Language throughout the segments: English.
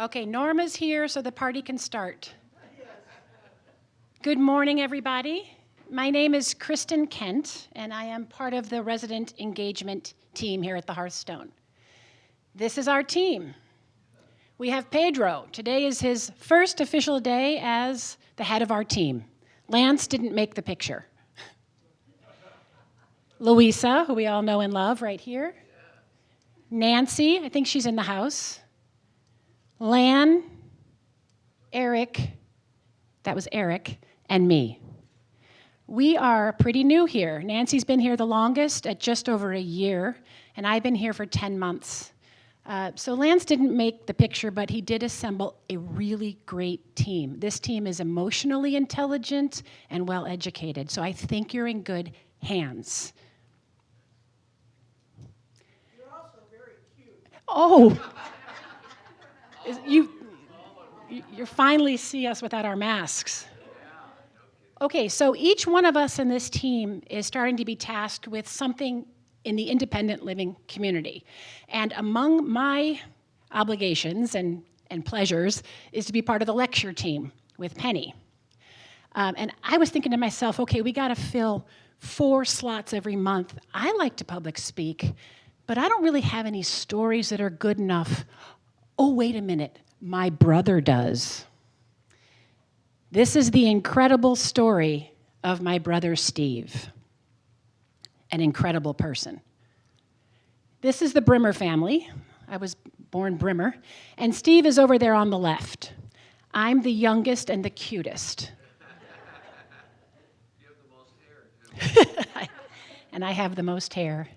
Okay, Norma's here, so the party can start. Good morning, everybody. My name is Kristen Kent, and I am part of the resident engagement team here at the Hearthstone. This is our team. We have Pedro. Today is his first official day as the head of our team. Lance didn't make the picture. Louisa, who we all know and love, right here. Nancy, I think she's in the house. Lan, Eric, that was Eric, and me. We are pretty new here. Nancy's been here the longest at just over a year, and I've been here for 10 months. So Lance didn't make the picture, but he did assemble a really great team. This team is emotionally intelligent and well-educated, so I think you're in good hands. You're also very cute. Oh! You finally see us without our masks. Okay, so each one of us in this team is starting to be tasked with something in the independent living community. And among my obligations and pleasures is to be part of the lecture team with Penny. And I was thinking to myself, okay, we gotta fill 4 slots every month. I like to public speak, but I don't really have any stories that are good enough. Oh, wait a minute, my brother does. This is the incredible story of my brother Steve, an incredible person. This is the Brimmer family. I was born Brimmer, and Steve is over there on the left. I'm the youngest and the cutest. You have the most hair, too. And I have the most hair.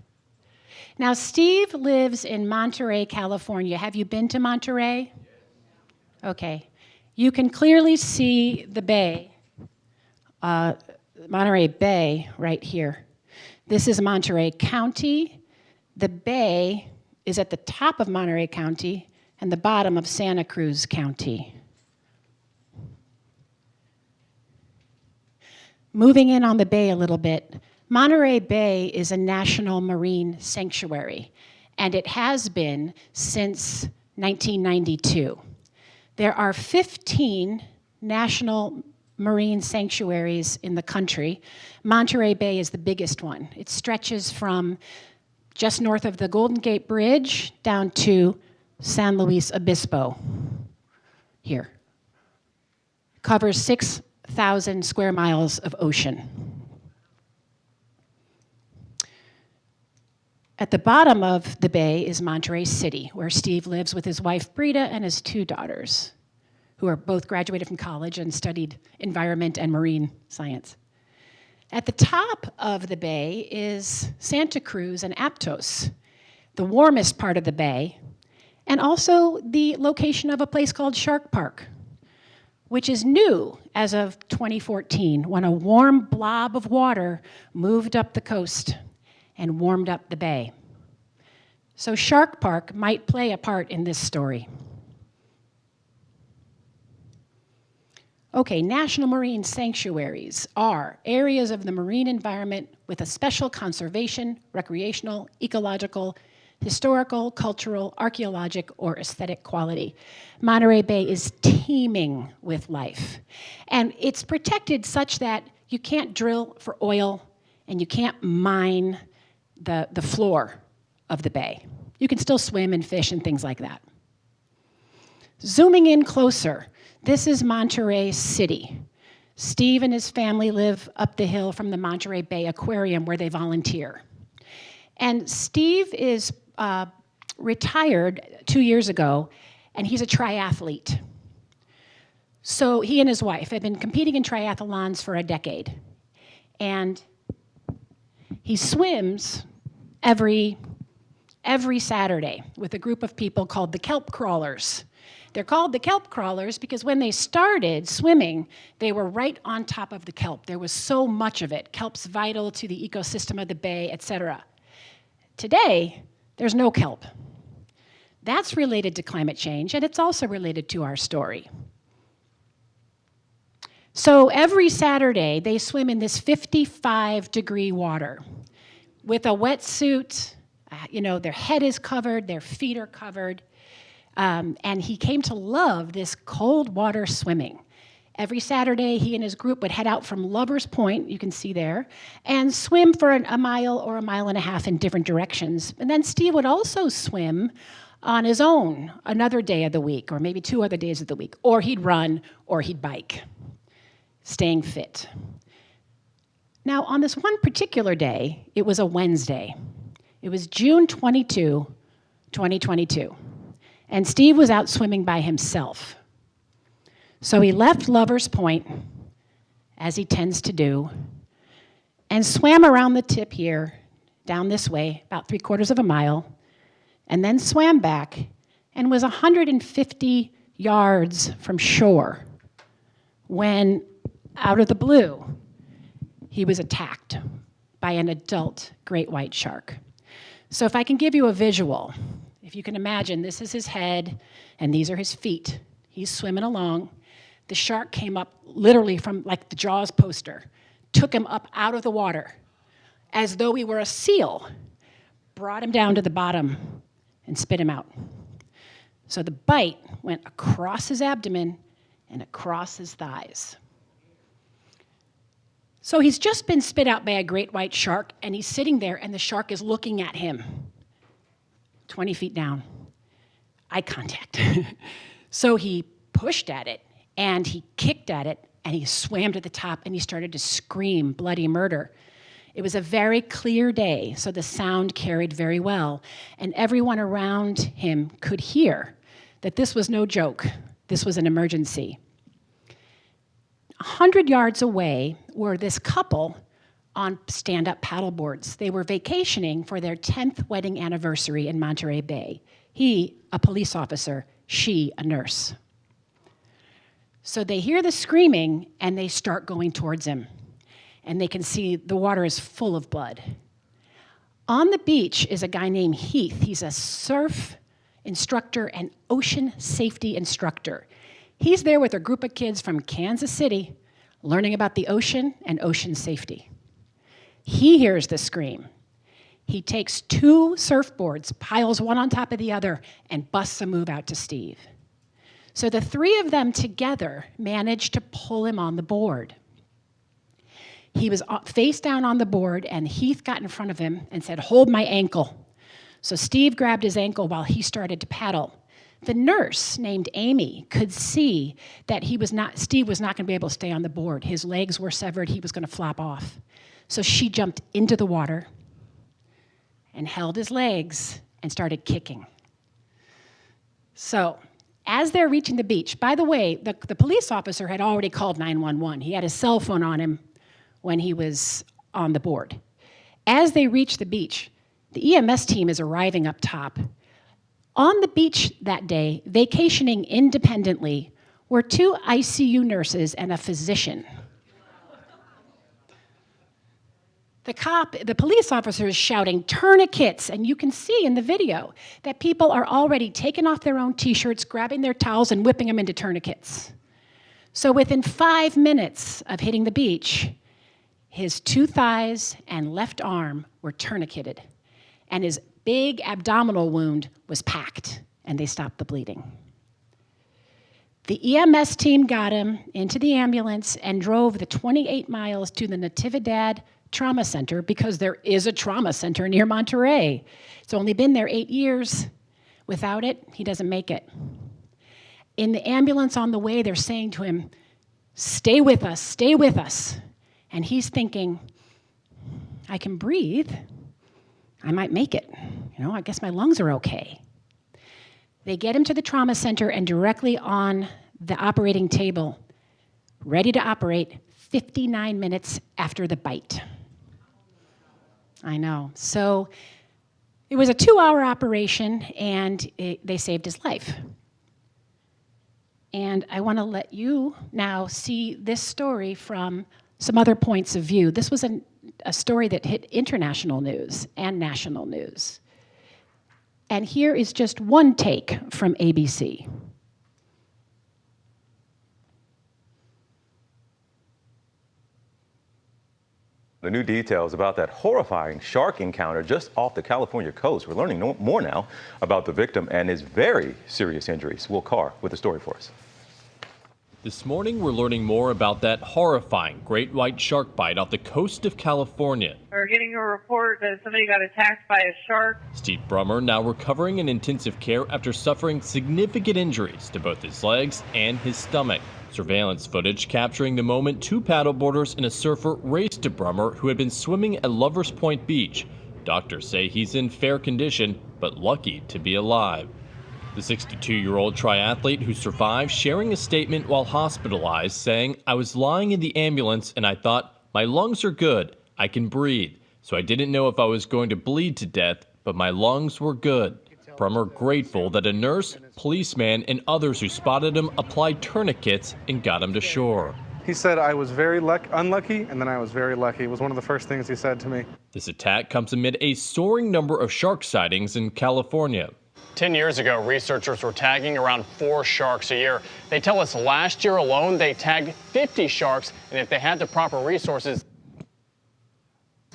Now, Steve lives in Monterey, California. Have you been to Monterey? Yes. Okay. You can clearly see the bay, Monterey Bay, right here. This is Monterey County. The bay is at the top of Monterey County and the bottom of Santa Cruz County. Moving in on the bay a little bit, Monterey Bay is a national marine sanctuary, and it has been since 1992. There are 15 national marine sanctuaries in the country. Monterey Bay is the biggest one. It stretches from just north of the Golden Gate Bridge down to San Luis Obispo, here. Covers 6,000 square miles of ocean. At the bottom of the bay is Monterey City, where Steve lives with his wife, Brita, and his 2 daughters, who are both graduated from college and studied environment and marine science. At the top of the bay is Santa Cruz and Aptos, the warmest part of the bay, and also the location of a place called Shark Park, which is new as of 2014, when a warm blob of water moved up the coast and warmed up the bay. So Shark Park might play a part in this story. Okay, national marine sanctuaries are areas of the marine environment with a special conservation, recreational, ecological, historical, cultural, archaeologic, or aesthetic quality. Monterey Bay is teeming with life. And it's protected such that you can't drill for oil and you can't mine the floor of the bay. You can still swim and fish and things like that. Zooming in closer, this is Monterey City. Steve and his family live up the hill from the Monterey Bay Aquarium where they volunteer. And Steve is retired 2 years ago, and he's a triathlete. So he and his wife have been competing in triathlons for a decade. And he swims every Saturday with a group of people called the kelp crawlers. They're called the kelp crawlers because when they started swimming, they were right on top of the kelp. There was so much of it. Kelp's vital to the ecosystem of the bay, etc. Today, there's no kelp. That's related to climate change, and it's also related to our story. So every Saturday, they swim in this 55-degree water with a wetsuit. Their head is covered, their feet are covered. And he came to love this cold water swimming. Every Saturday, he and his group would head out from Lover's Point, you can see there, and swim for a mile or a mile and a half in different directions. And then Steve would also swim on his own another day of the week, or maybe 2 other days of the week, or he'd run or he'd bike, staying fit. Now, on this one particular day, it was a Wednesday. It was June 22, 2022, and Steve was out swimming by himself. So he left Lover's Point, as he tends to do, and swam around the tip here, down this way, about 3/4 of a mile, and then swam back and was 150 yards from shore when, out of the blue, he was attacked by an adult great white shark. So if I can give you a visual, if you can imagine, this is his head and these are his feet. He's swimming along. The shark came up literally from like the Jaws poster, took him up out of the water as though he were a seal, brought him down to the bottom and spit him out. So the bite went across his abdomen and across his thighs. So he's just been spit out by a great white shark, and he's sitting there, and the shark is looking at him, 20 feet down. Eye contact. So he pushed at it, and he kicked at it, and he swam to the top, and he started to scream bloody murder. It was a very clear day, so the sound carried very well, and everyone around him could hear that this was no joke. This was an emergency. 100 yards away were this couple on stand-up paddleboards. They were vacationing for their 10th wedding anniversary in Monterey Bay. He, a police officer, she, a nurse. So they hear the screaming, and they start going towards him. And they can see the water is full of blood. On the beach is a guy named Heath. He's a surf instructor and ocean safety instructor. He's there with a group of kids from Kansas City learning about the ocean and ocean safety. He hears the scream. He takes 2 surfboards, piles one on top of the other, and busts a move out to Steve. So the 3 of them together managed to pull him on the board. He was face down on the board, and Heath got in front of him and said, "Hold my ankle." So Steve grabbed his ankle while he started to paddle. The nurse, named Amy, could see that Steve was not going to be able to stay on the board. His legs were severed. He was going to flop off. So she jumped into the water and held his legs and started kicking. So as they're reaching the beach, by the way, the police officer had already called 911. He had his cell phone on him when he was on the board. As they reach the beach, the EMS team is arriving up top. On the beach that day, vacationing independently, were 2 ICU nurses and a physician. The police officer is shouting, "Tourniquets," and you can see in the video that people are already taking off their own t-shirts, grabbing their towels, and whipping them into tourniquets. So within 5 minutes of hitting the beach, his 2 thighs and left arm were tourniqueted, and his big abdominal wound was packed, and they stopped the bleeding. The EMS team got him into the ambulance and drove the 28 miles to the Natividad Trauma Center, because there is a trauma center near Monterey. It's only been there 8 years. Without it, he doesn't make it. In the ambulance on the way, they're saying to him, "Stay with us, stay with us." And he's thinking, "I can breathe. I might make it. I guess my lungs are okay." They get him to the trauma center, and directly on the operating table, ready to operate 59 minutes after the bite. I know. So it was a 2-hour operation, and they saved his life. And I want to let you now see this story from some other points of view. This was a story that hit international news and national news. And here is just one take from ABC. The new details about that horrifying shark encounter just off the California coast. We're learning more now about the victim and his very serious injuries. Will Carr with the story for us. This morning, we're learning more about that horrifying great white shark bite off the coast of California. We're getting a report that somebody got attacked by a shark. Steve Brummer now recovering in intensive care after suffering significant injuries to both his legs and his stomach. Surveillance footage capturing the moment two paddleboarders and a surfer raced to Brummer, who had been swimming at Lovers Point Beach. Doctors say he's in fair condition, but lucky to be alive. The 62-year-old triathlete who survived sharing a statement while hospitalized, saying, "I was lying in the ambulance and I thought, my lungs are good, I can breathe. So I didn't know if I was going to bleed to death, but my lungs were good." Brummer grateful that a nurse, policeman, and others who spotted him applied tourniquets and got him to shore. He said, "I was very unlucky, and then I was very lucky." It was one of the first things he said to me. This attack comes amid a soaring number of shark sightings in California. 10 years ago, researchers were tagging around 4 sharks a year. They tell us last year alone, they tagged 50 sharks, and if they had the proper resources,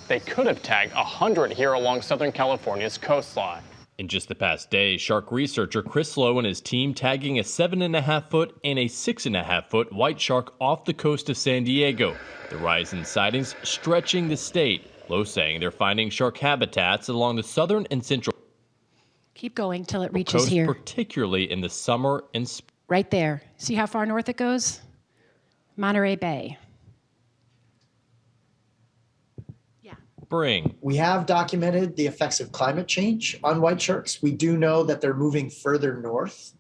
they could have tagged 100 here along Southern California's coastline. In just the past day, shark researcher Chris Lowe and his team tagging a 7.5-foot and a 6.5-foot white shark off the coast of San Diego. The rise in sightings stretching the state. Lowe saying they're finding shark habitats along the southern and central Keep going till it reaches coast, here. particularly in the summer and spring. Right there. See how far north it goes? Monterey Bay. We have documented the effects of climate change on white sharks. We do know that they're moving further north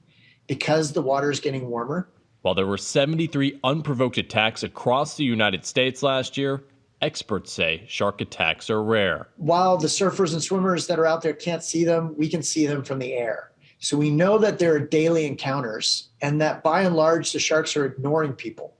because the water is getting warmer. While there were 73 unprovoked attacks across the United States last year, experts say shark attacks are rare. While the surfers and swimmers that are out there can't see them, we can see them from the air. So we know that there are daily encounters and that by and large, the sharks are ignoring people.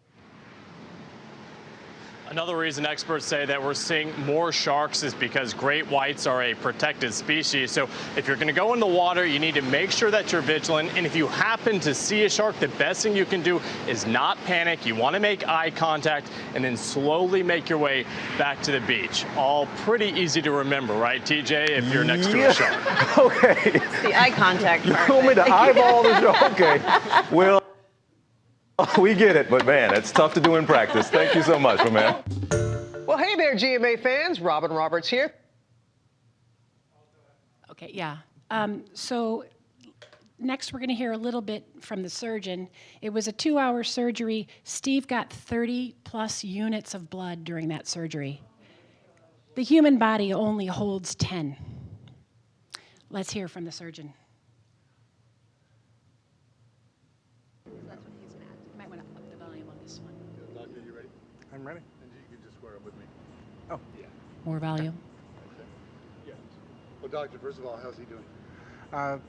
Another reason experts say that we're seeing more sharks is because great whites are a protected species. So if you're going to go in the water, you need to make sure that you're vigilant. And if you happen to see a shark, the best thing you can do is not panic. You want to make eye contact and then slowly make your way back to the beach. All pretty easy to remember, right, TJ, if you're next to a shark? Okay. The eye contact You part. want me to eyeball the show? Okay. Well, we get it, but man, it's tough to do in practice. Thank you so much, my man. Well, hey there, GMA fans. Robin Roberts here. Okay, yeah. So next we're going to hear a little bit from the surgeon. It was a 2-hour surgery. Steve got 30+ units of blood during that surgery. The human body only holds 10. Let's hear from the surgeon. You might want to up the volume on this one. Doctor, you ready? I'm ready. And you can just square up with me. Oh, yeah. More volume. Yeah. Well, doctor, first of all, how's he doing?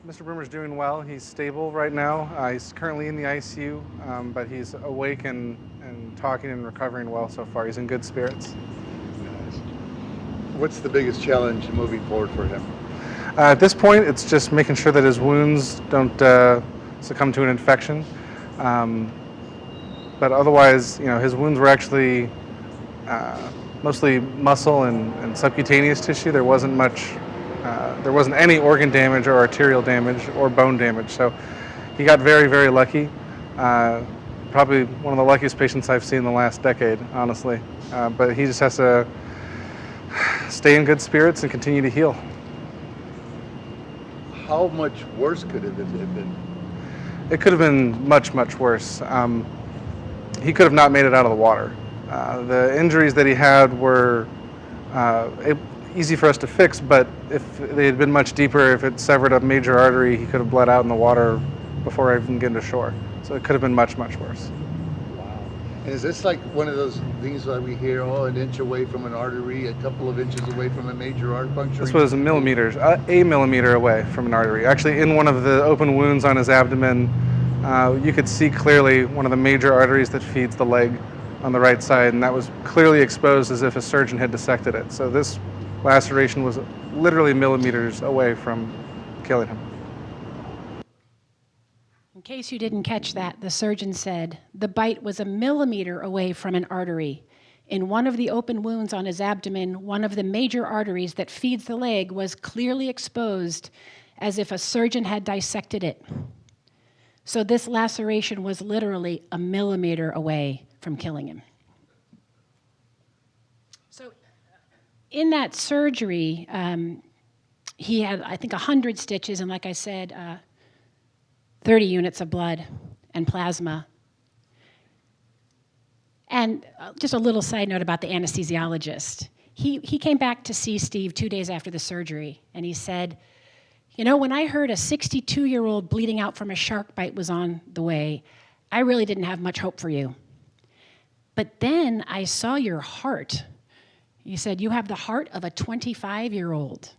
Mr. Brummer's doing well. He's stable right now. He's currently in the ICU, but he's awake and talking and recovering well so far. He's in good spirits. What's the biggest challenge moving forward for him? At this point, it's just making sure that his wounds don't succumb to an infection. But otherwise, you know, his wounds were actually mostly muscle and subcutaneous tissue. There wasn't much, there wasn't any organ damage or arterial damage or bone damage. So he got very, very lucky. Probably one of the luckiest patients I've seen in the last decade, honestly. But he just has to stay in good spirits and continue to heal. How much worse could it have been? It could have been much, much worse. He could have not made it out of the water. The injuries that he had were easy for us to fix, but if they had been much deeper, if it severed a major artery, he could have bled out in the water before even getting to shore. So it could have been much, much worse. Wow. And is this like one of those things that we hear, oh, an inch away from an artery, a couple of inches away from a major artery puncture? This was millimeters, a millimeter away from an artery. Actually, in one of the open wounds on his abdomen, you could see clearly one of the major arteries that feeds the leg on the right side, and that was clearly exposed as if a surgeon had dissected it. So this laceration was literally millimeters away from killing him. In case you didn't catch that, the surgeon said the bite was a millimeter away from an artery. In one of the open wounds on his abdomen, one of the major arteries that feeds the leg was clearly exposed as if a surgeon had dissected it. So this laceration was literally a millimeter away from killing him. So in that surgery, he had, I think, 100 stitches and, like I said, 30 units of blood and plasma. And just a little side note about the anesthesiologist. He came back to see Steve 2 days after the surgery, and he said, you know, when I heard a 62-year-old bleeding out from a shark bite was on the way, I really didn't have much hope for you. But then I saw your heart. He said, you have the heart of a 25-year-old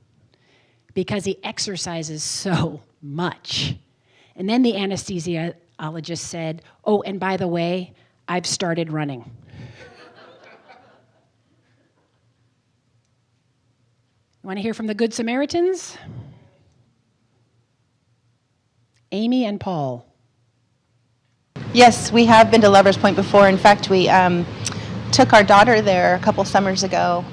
because he exercises so much. And then the anesthesiologist said, oh, and by the way, I've started running. You want to hear from the Good Samaritans? Amy and Paul. Yes, we have been to Lover's Point before. In fact, we took our daughter there a couple summers ago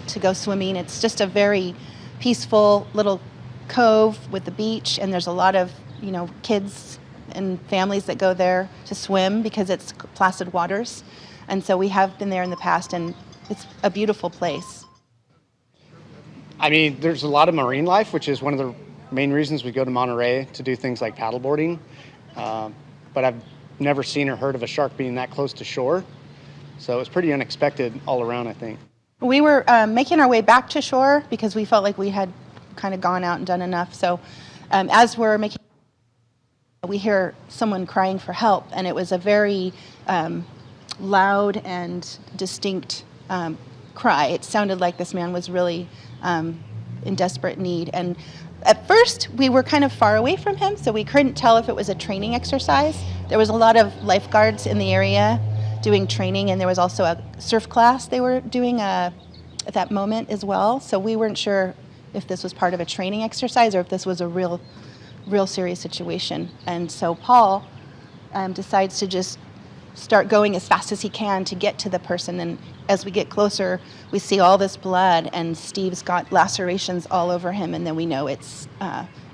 to go swimming. It's just a very peaceful little cove with the beach, and there's a lot of, you know, kids and families that go there to swim because it's placid waters. And so we have been there in the past, and it's a beautiful place. I mean, there's a lot of marine life, which is one of the main reasons we go to Monterey to do things like paddleboarding. But I've never seen or heard of a shark being that close to shore. So it was pretty unexpected all around, I think. We were making our way back to shore because we felt like we had kind of gone out and done enough. So as we're making, we hear someone crying for help, and it was a very loud and distinct cry. It sounded like this man was really in desperate need. And at first, we were kind of far away from him, so we couldn't tell if it was a training exercise. There was a lot of lifeguards in the area doing training, and there was also a surf class they were doing at that moment as well. So we weren't sure if this was part of a training exercise or if this was a real serious situation. And so Paul decides to just start going as fast as he can to get to the person. And as we get closer, we see all this blood, and Steve's got lacerations all over him, and then we know it's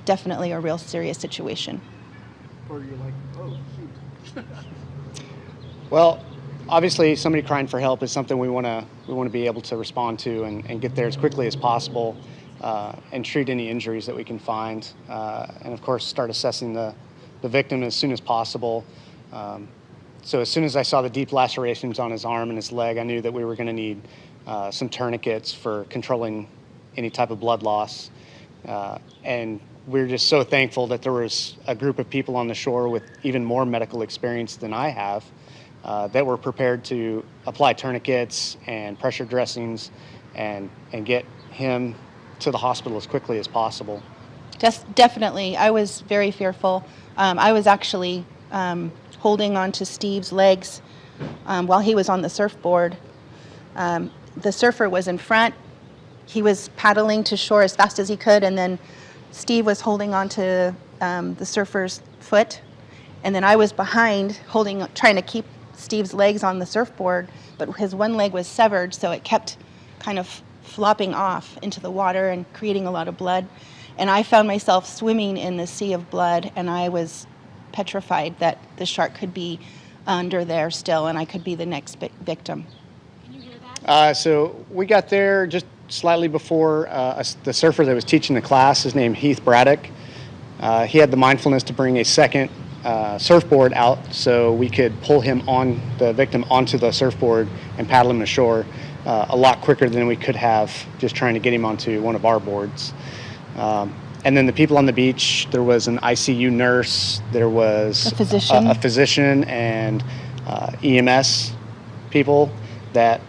definitely a real serious situation. Or you're like, oh, shoot. Well, obviously somebody crying for help is something we want to be able to respond to and get there as quickly as possible. And treat any injuries that we can find, and of course start assessing the victim as soon as possible. So as soon as I saw the deep lacerations on his arm and his leg, I knew that we were going to need some tourniquets for controlling any type of blood loss. And we're just so thankful that there was a group of people on the shore with even more medical experience than I have that were prepared to apply tourniquets and pressure dressings and get him to the hospital as quickly as possible. Definitely. I was very fearful. I was actually holding onto Steve's legs while he was on the surfboard. The surfer was in front. He was paddling to shore as fast as he could, and then Steve was holding onto the surfer's foot, and then I was behind trying to keep Steve's legs on the surfboard, but his one leg was severed, so it kept kind of flopping off into the water and creating a lot of blood. And I found myself swimming in the sea of blood, and I was petrified that the shark could be under there still, and I could be the next victim. Can you hear that? So we got there just slightly before the surfer that was teaching the class, his name Heath Braddock. He had the mindfulness to bring a second surfboard out so we could pull the victim onto the surfboard and paddle him ashore a lot quicker than we could have just trying to get him onto one of our boards. And then the people on the beach, there was an ICU nurse, there was a physician and EMS people that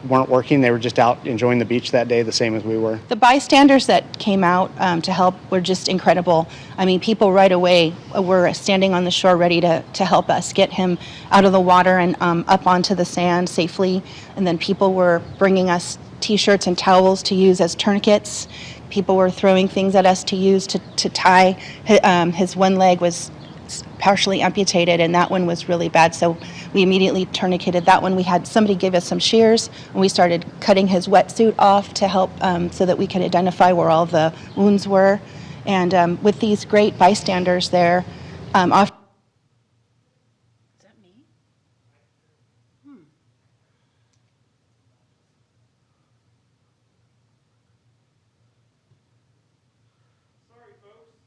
weren't working. They were just out enjoying the beach that day, the same as we were. The bystanders that came out to help were just incredible. I mean, people right away were standing on the shore ready to help us get him out of the water and up onto the sand safely. And then people were bringing us T-shirts and towels to use as tourniquets. People were throwing things at us to use to tie. His one leg was partially amputated, and that one was really bad. So we immediately tourniqueted that one. We had somebody give us some shears, and we started cutting his wetsuit off to help so that we could identify where all the wounds were. And with these great bystanders there, off. Is that me? Sorry, folks.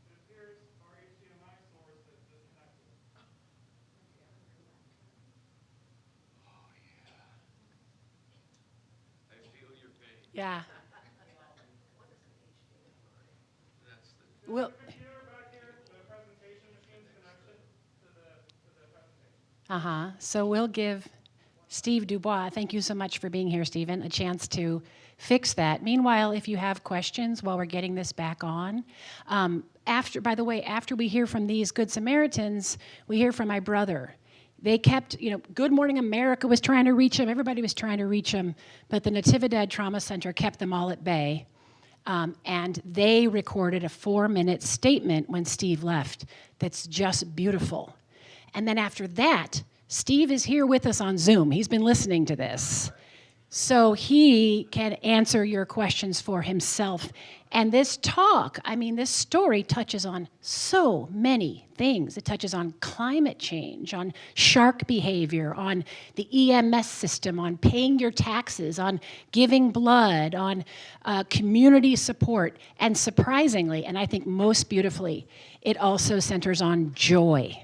It appears our HDMI source has disconnected. I feel your pain. Yeah. Is We'll, the computer back here, the presentation machine's connected to the presentation? So we'll give Steve Dubois, thank you so much for being here, Stephen, a chance to fix that. Meanwhile, if you have questions while we're getting this back on, by the way, after we hear from these Good Samaritans, we hear from my brother. They kept, Good Morning America was trying to reach him, everybody was trying to reach him, but the Natividad Trauma Center kept them all at bay. And they recorded a 4-minute statement when Steve left that's just beautiful. And then after that, Steve is here with us on Zoom. He's been listening to this. So he can answer your questions for himself. And this talk, this story touches on so many things. It touches on climate change, on shark behavior, on the EMS system, on paying your taxes, on giving blood, on community support. And surprisingly, and I think most beautifully, it also centers on joy,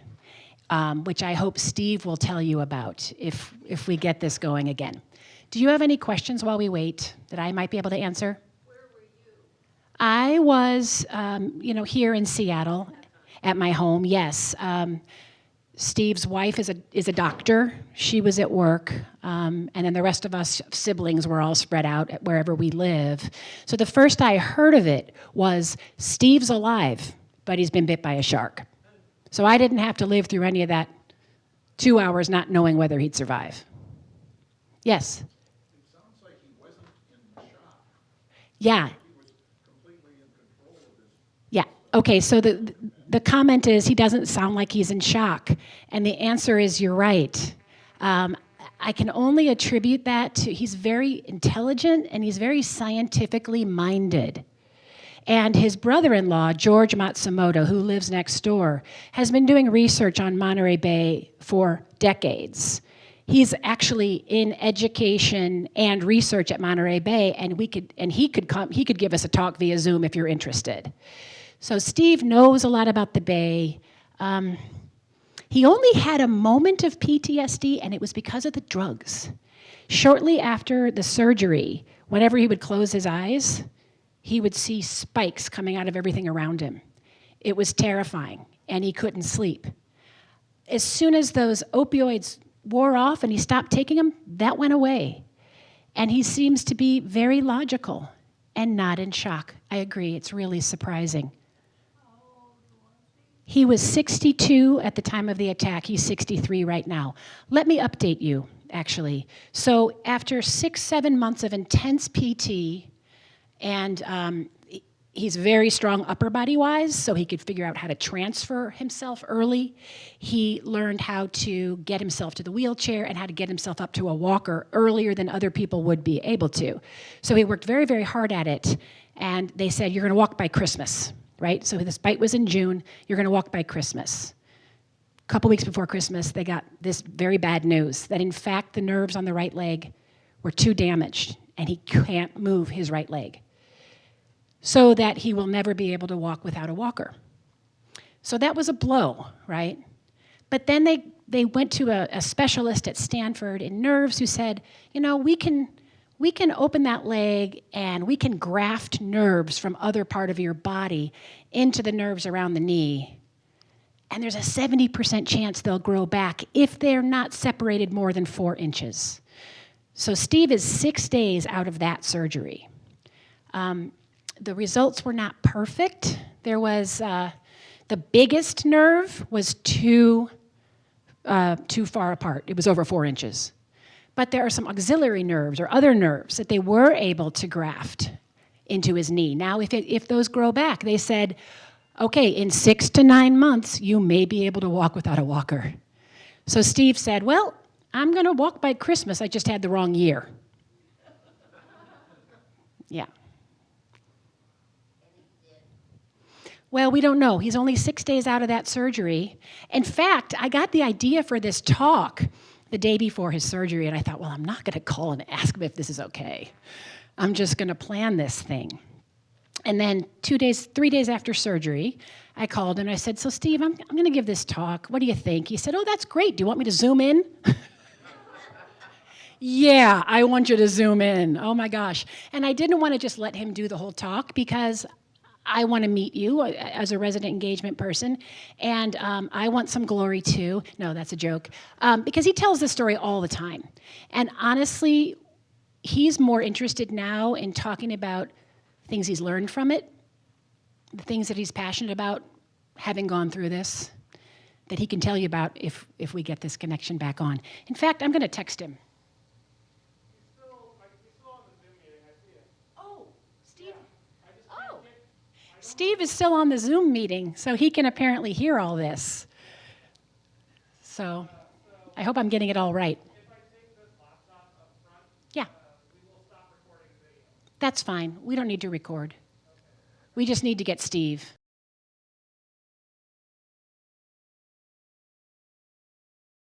which I hope Steve will tell you about if we get this going again. Do you have any questions while we wait that I might be able to answer? Where were you? I was, here in Seattle at my home, yes. Steve's wife is a doctor. She was at work. And then the rest of us siblings were all spread out at wherever we live. So the first I heard of it was Steve's alive, but he's been bit by a shark. So I didn't have to live through any of that 2 hours not knowing whether he'd survive. Yes? It sounds like he wasn't in shock. Yeah. He was completely in control of this. Yeah. Okay, so the comment is he doesn't sound like he's in shock. And the answer is you're right. I can only attribute that to he's very intelligent and he's very scientifically minded. And his brother-in-law, George Matsumoto, who lives next door, has been doing research on Monterey Bay for decades. He's actually in education and research at Monterey Bay, and he could give us a talk via Zoom if you're interested. So Steve knows a lot about the Bay. He only had a moment of PTSD, and it was because of the drugs. Shortly after the surgery, whenever he would close his eyes, he would see spikes coming out of everything around him. It was terrifying, and he couldn't sleep. As soon as those opioids wore off and he stopped taking them, that went away. And he seems to be very logical and not in shock. I agree, it's really surprising. He was 62 at the time of the attack. He's 63 right now. Let me update you, actually. So after 6-7 months of intense PT, and he's very strong upper body-wise, so he could figure out how to transfer himself early. He learned how to get himself to the wheelchair and how to get himself up to a walker earlier than other people would be able to. So he worked very, very hard at it, and they said, you're gonna walk by Christmas, right? So this bite was in June, you're gonna walk by Christmas. A couple weeks before Christmas, they got this very bad news that in fact the nerves on the right leg were too damaged, and he can't move his right leg, so that he will never be able to walk without a walker. So that was a blow, right? But then they went to a specialist at Stanford in nerves who said, we can open that leg and we can graft nerves from other part of your body into the nerves around the knee. And there's a 70% chance they'll grow back if they're not separated more than 4 inches. So Steve is 6 days out of that surgery. The results were not perfect. There was, the biggest nerve was too far apart. It was over 4 inches. But there are some auxiliary nerves or other nerves that they were able to graft into his knee. Now, if those grow back, they said, okay, in 6 to 9 months, you may be able to walk without a walker. So Steve said, well, I'm going to walk by Christmas. I just had the wrong year. Yeah. Well, we don't know. He's only 6 days out of that surgery. In fact, I got the idea for this talk the day before his surgery, and I thought, well, I'm not going to call and ask him if this is okay. I'm just going to plan this thing. And then 3 days after surgery, I called and I said, so Steve, I'm going to give this talk. What do you think? He said, oh, that's great. Do you want me to zoom in? Yeah, I want you to zoom in. Oh my gosh. And I didn't want to just let him do the whole talk because I want to meet you as a resident engagement person, and I want some glory too. No, that's a joke. Because he tells this story all the time. And honestly, he's more interested now in talking about things he's learned from it, the things that he's passionate about, having gone through this, that he can tell you about if we get this connection back on. In fact, I'm going to text him. Oh, Steve. Oh. Steve is still on the Zoom meeting, so he can apparently hear all this. So I hope I'm getting it all right. Yeah. That's fine. We don't need to record. We just need to get Steve.